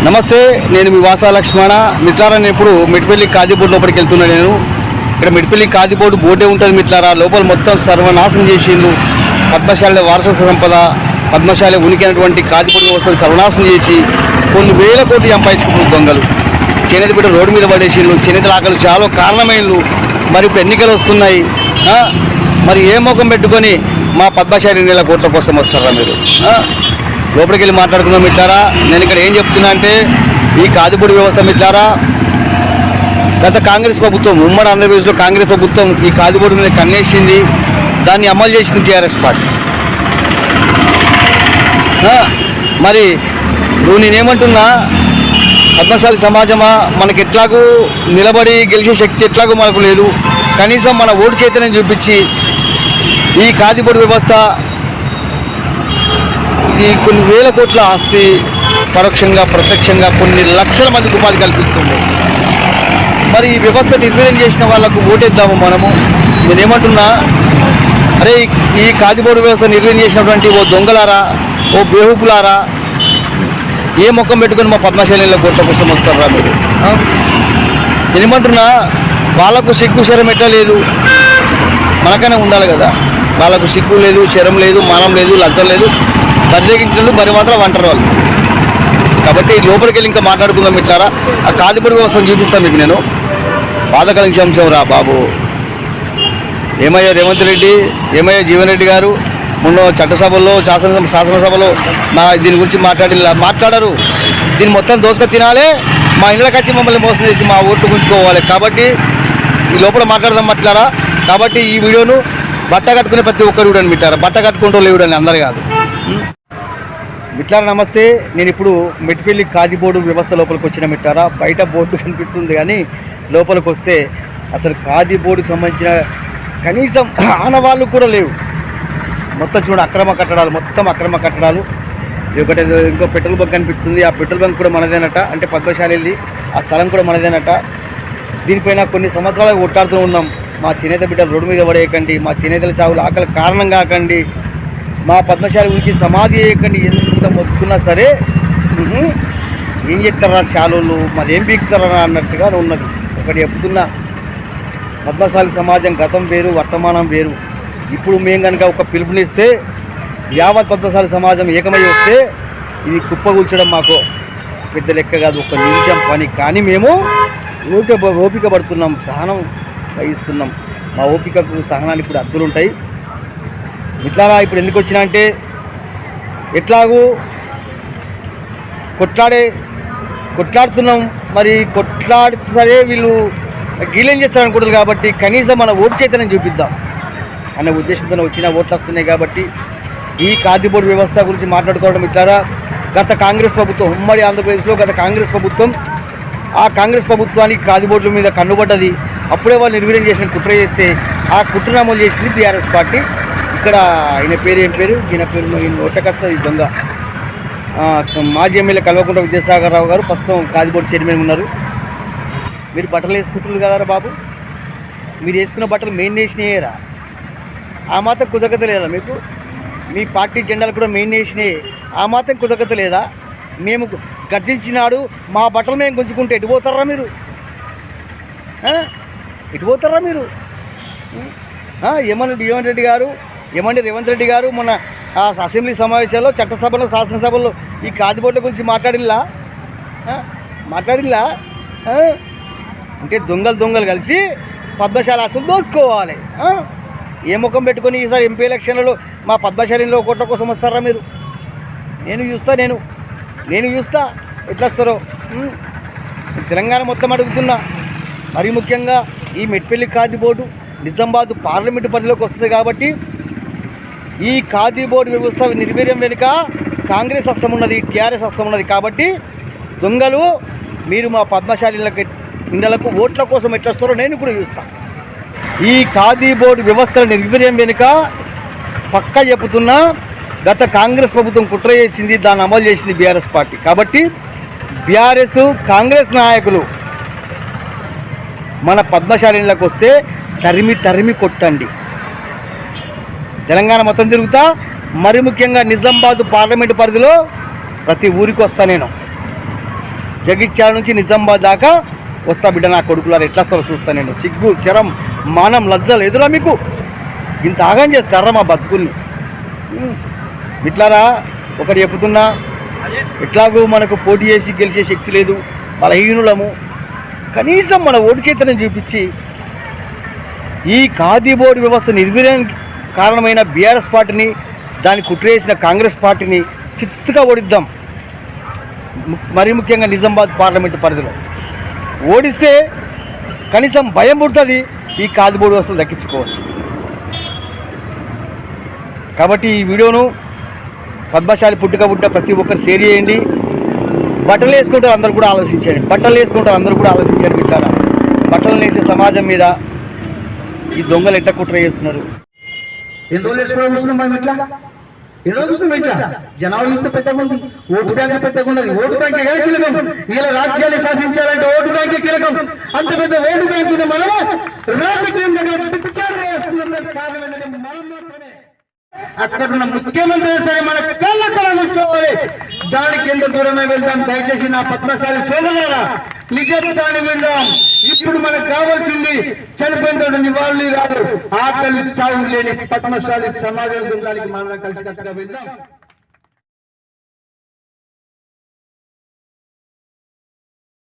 నమస్తే, నేను మీ వాసా లక్ష్మణ. మిత్రారా, నేను ఇప్పుడు మిట్పల్లి కాజీబోర్డు లోపలికి వెళ్తున్నాను. నేను ఇక్కడ మిట్పల్లి కాజీబోర్డు బోర్డే ఉంటుంది మిత్రారా. లోపల మొత్తం సర్వనాశనం చేసిండు. పద్మశాలి వారసత్వ సంపద, పద్మశాలి ఉనికి అయినటువంటి కాజీబోర్డు వ్యవస్థను సర్వనాశనం చేసి కొన్ని వేల కోట్లు సంపాదించుకుంటున్నారు దొంగలు. చేనేత బిడ్డ రోడ్డు మీద పడేసిండ్రు. చేనేతల ఆకలి చాలా కారణమైనలు. మరి ఇప్పుడు ఎన్నికలు వస్తున్నాయి. మరి ఏ ముఖం పెట్టుకొని మా పద్మశాలి నెల కోట్ల కోసం వస్తారా మీరు? లోపలికి వెళ్ళి మాట్లాడుకుందాం మిత్రారా. నేను ఇక్కడ ఏం చెప్తున్నా అంటే, ఈ కాజీబోర్డు వ్యవస్థ మిత్రారా, గత కాంగ్రెస్ ప్రభుత్వం, ఉమ్మడి ఆంధ్రప్రదేశ్లో కాంగ్రెస్ ప్రభుత్వం ఈ కాజీబోర్డు మీద కన్నేసింది. దాన్ని అమలు చేసింది టీఆర్ఎస్ పార్టీ. మరి నువ్వు నేనేమంటున్నా, పద్మశాలి సమాజమా, మనకి ఎట్లాగూ నిలబడి గెలిచే శక్తి ఎట్లాగూ మనకు లేదు. కనీసం మన ఓటు చైతన్యం చూపించి ఈ కాజీబోర్డు వ్యవస్థ ఇది కొన్ని వేల కోట్ల ఆస్తి పరోక్షంగా ప్రత్యక్షంగా కొన్ని లక్షల మందికి ఉపాధి కల్పిస్తుంది. మరి ఈ వ్యవస్థ నిర్వీర్యం చేసిన వాళ్ళకు ఓటేద్దాము మనము. నేనేమంటున్నా, అరే ఈ కాజీబోర్డు వ్యవస్థ నిర్వీర్యం చేసినటువంటి ఓ దొంగలారా, ఓ బేహూపులారా, ఏ ముఖం పెట్టుకొని మా పద్మశాలిలో కోట్ల కోసం వస్తారా మీరు? నేనేమంటున్నా, వాళ్ళకు సిగ్గు శరం ఎట్లా లేదు, మనకైనా ఉండాలి కదా. వాళ్ళకు సిగ్గు లేదు, శరం లేదు, మానం లేదు, లజ్జం లేదు. ప్రత్యేకించినట్లు మరి మాత్రం అంటారు వాళ్ళు. కాబట్టి లోపలికి వెళ్ళి ఇంకా మాట్లాడుకుందాం మిత్రారా. ఆ కాజీబోర్డు వ్యవస్థను చూపిస్తాను మీకు నేను. బాధ కలిగించే అంశం రా బాబు. ఏమయ్యా రేవంత్ రెడ్డి, ఏమయ్యా జీవన్ రెడ్డి గారు మొన్న చట్టసభల్లో శాసనసభలో దీని గురించి మాట్లాడరు. దీన్ని మొత్తం దోసుక తినాలి, మా ఇళ్ళకి వచ్చి మమ్మల్ని మోసం చేసి మా ఓట్లు గుంజుకోవాలి. కాబట్టి ఈ లోపల మాట్లాడదాం మిత్రారా. కాబట్టి ఈ వీడియోను బట్ట కట్టుకునే ప్రతి ఒక్కరు చూడండి మిత్రారా. బట్ట కట్టుకుంటూ చూడండి, అందరు కాదు మిత్రారా. నమస్తే, నేను ఇప్పుడు మిట్పల్లి కాజీబోర్డు వ్యవస్థ లోపలికి వచ్చిన మిత్రారా. బయట బోర్డు కనిపిస్తుంది కానీ లోపలికి వస్తే అసలు కాజీబోర్డుకి సంబంధించిన కనీసం ఆనవాళ్ళు కూడా లేవు. మొత్తం చూడండి, అక్రమ కట్టడాలు, మొత్తం అక్రమ కట్టడాలు. ఒకటి ఇంకో పెట్రోల్ బంక్ కనిపిస్తుంది. ఆ పెట్రోల్ బంక్ కూడా మనదేనట, అంటే పద్మశాలిది. ఆ స్థలం కూడా మనదేనట. దీనిపైన కొన్ని సంవత్సరాలు కొట్టాడుతూ ఉన్నాం. మా చేనేత బిడ్డలు రోడ్డు మీద పడేయకండి, మా చేనేతల చావులు ఆకలి కారణం కాకండి, మా పద్మశాలి గురించి సమాధి చేయకండి. ఎంత మొత్తుకున్నా సరే ఏం చెప్తారా చాలులు, మరి ఏం బీక్తారా అన్నట్టుగా ఉన్నది. ఒకటి చెప్తున్నా, పద్మశాలి సమాజం గతం వేరు, వర్తమానం వేరు. ఇప్పుడు మేము కనుక ఒక పిలుపునిస్తే యావత్ పద్మశాలి సమాజం ఏకమై వస్తే ఇది కుప్పగూల్చడం మాకు పెద్ద లెక్క కాదు, ఒక నిమిషం పని. కానీ మేము ఓపిక పడుతున్నాం, సహనం వహిస్తున్నాం. మా ఓపికకు సహనానికి ఇప్పుడు అద్దులు ఉంటాయి మిత్రారా. ఇప్పుడు ఎందుకు వచ్చినా అంటే, ఎట్లాగూ కొట్లాడుతున్నాం. మరి కొట్లాడితే సరే వీళ్ళు గీలేం చేస్తారనుకుంటారు. కాబట్టి కనీసం మన ఓటు చైతన్యం చూపిద్దాం అనే ఉద్దేశంతో వచ్చిన ఓట్లు వస్తున్నాయి. కాబట్టి ఈ కాజీబోర్డు వ్యవస్థ గురించి మాట్లాడుకోవడం మిత్రారా. గత కాంగ్రెస్ ప్రభుత్వం, ఉమ్మడి ఆంధ్రప్రదేశ్లో గత కాంగ్రెస్ ప్రభుత్వం, ఆ కాంగ్రెస్ ప్రభుత్వానికి కాజీబోర్డుల మీద కన్నుబడ్డది. అప్పుడే వాళ్ళు నిర్వీర్యం చేసిన కుట్ర చేస్తే ఆ కుట్రను అమలు చేసింది టీఆర్ఎస్ పార్టీ. ఇక్కడ ఆయన పేరు ఏం పేరు, ఈయన పేరు ఒట్టకస్తుంది దొంగ. మాజీ ఎమ్మెల్యే కల్వకుంట్ల విద్యాసాగర్ రావు గారు ప్రస్తుతం కాజీబోర్డు చైర్మన్ ఉన్నారు. మీరు బట్టలు వేసుకుంటున్నారు కదరా బాబు, మీరు వేసుకున్న బట్టలు మెయిన్ నేషనేయరా? ఆ మాత్రం కృతజ్ఞత లేదా మీకు? మీ పార్టీ జెండాలు కూడా మెయిన్ నేషనే, ఆ మాత్రం కృతజ్ఞత లేదా? మేము గర్జించినాడు మా బట్టలు మేము గుంజుకుంటే ఎటు పోతారా మీరు? ఎటు పోతారా మీరు? ఏమన్నా రేవంత్ రెడ్డి గారు మొన్న అసెంబ్లీ సమావేశాల్లో, చట్టసభలో, శాసనసభలో ఈ కాజీబోర్డుల గురించి మాట్లాడిల్లా అంటే దొంగలు కలిసి పద్మశాలి అసలు దోచుకోవాలి. ఏ ముఖం పెట్టుకొని ఈసారి ఎంపీ ఎలక్షన్లలో మా పద్మశాలిలో కోట్ల కోసం వస్తారా మీరు? నేను చూస్తా ఎట్లా వస్తారో. తెలంగాణ మొత్తం అడుగుతున్నా. మరీ ముఖ్యంగా ఈ మిట్పల్లి కాజీబోర్డు నిజామాబాద్ పార్లమెంటు పరిధిలోకి వస్తుంది. కాబట్టి ఈ కాజీబోర్డు వ్యవస్థ నిర్వీర్యం వెనుక కాంగ్రెస్ హస్తం ఉన్నది, టీఆర్ఎస్ హస్తం ఉన్నది. కాబట్టి దొంగలు మీరు మా పద్మశాలి ఇళ్ళకు ఓట్ల కోసం ఎట్లా వస్తారో నేను కూడా చూస్తాను. ఈ కాజీబోర్డు వ్యవస్థల నిర్వీర్యం వెనుక పక్కా చెబుతున్నా, గత కాంగ్రెస్ ప్రభుత్వం కుట్ర చేసింది, దాన్ని అమలు చేసింది బీఆర్ఎస్ పార్టీ. కాబట్టి బీఆర్ఎస్ కాంగ్రెస్ నాయకులు మన పద్మశాలిలకు వస్తే తరిమి కొట్టండి. తెలంగాణ మొత్తం తిరుగుతా, మరి ముఖ్యంగా నిజామాబాద్ పార్లమెంటు పరిధిలో ప్రతి ఊరికి వస్తా నేను. జగిత్యాల నుంచి నిజామాబాద్ దాకా వస్తా బిడ్డ నా కొడుకులారు ఎట్లా వస్తారో చూస్తాను నేను. సిగ్గు శరం మానం లజ్జలు ఎదురా మీకు? ఇంత ఆగం చేస్తారా మా బతుకుల్ని? ఇట్లారా ఒకటి చెప్తున్నా, ఎట్లాగో మనకు పోటీ చేసి గెలిచే శక్తి లేదు, బలహీనులము. కనీసం మన ఓటు చేతనే చూపించి ఈ ఖాదీ బోర్డు వ్యవస్థ నిర్వీర్యానికి కారణమైన బీఆర్ఎస్ పార్టీని, దాన్ని కుట్రేసిన కాంగ్రెస్ పార్టీని చిత్తుగా ఓడిద్దాం. మరీ ముఖ్యంగా నిజామాబాద్ పార్లమెంటు పరిధిలో ఓడిస్తే కనీసం భయం పుడుతుంది, ఈ ఖాదీ బోర్డు వ్యవస్థను దక్కించుకోవచ్చు. కాబట్టి ఈ వీడియోను పద్మశాలి పుట్టుక ప్రతి ఒక్కరు షేర్ చేయండి. బట్టలు వేసుకుంటారు అందరూ కూడా ఆలోచించండి. బిడ్డారా, బట్టలు వేసే సమాజం మీద ఈ దొంగలు ఎట్లా కుట్ర చేస్తున్నారు? ఎన్ని రోజులు వేసుకోవడం చూస్తున్నాం మనం ఇట్లా? ఎన్ని రోజులు చూస్తున్నాం ఇట్లా? జనాలు చూస్తే పెద్దగా ఉంది, ఓటు బ్యాంక్ పెద్దగా ఉన్నది. ఓటు బ్యాంకే కదా కీలకం. ఇలా రాజ్యాన్ని శాసించాలంటే ఓటు బ్యాంకే కీలకం. అంత పెద్ద ఓటు బ్యాంక్ మనం రాజకీయం దగ్గర పిచ్చారు వేస్తున్నందుకు కారణం ఏంటంటే మనం మాత్రమే. అక్కడ ఉన్న ముఖ్యమంత్రి సరే మన కళ్ళ కూర్చోవాలి. దానికి ఎంత దూరమే వెళ్దాం. దయచేసి నా పద్మశాలి సోదరులారా, నిజాన్ని విందాం. ఇప్పుడు మనకు కావాల్సింది చనిపోయిన తర్వాత నివాళులు కాదు, ఆకలి సాగు లేని పద్మశాలి సమాజం దానికి మనం కలిసికట్టుగా వెళ్దాం.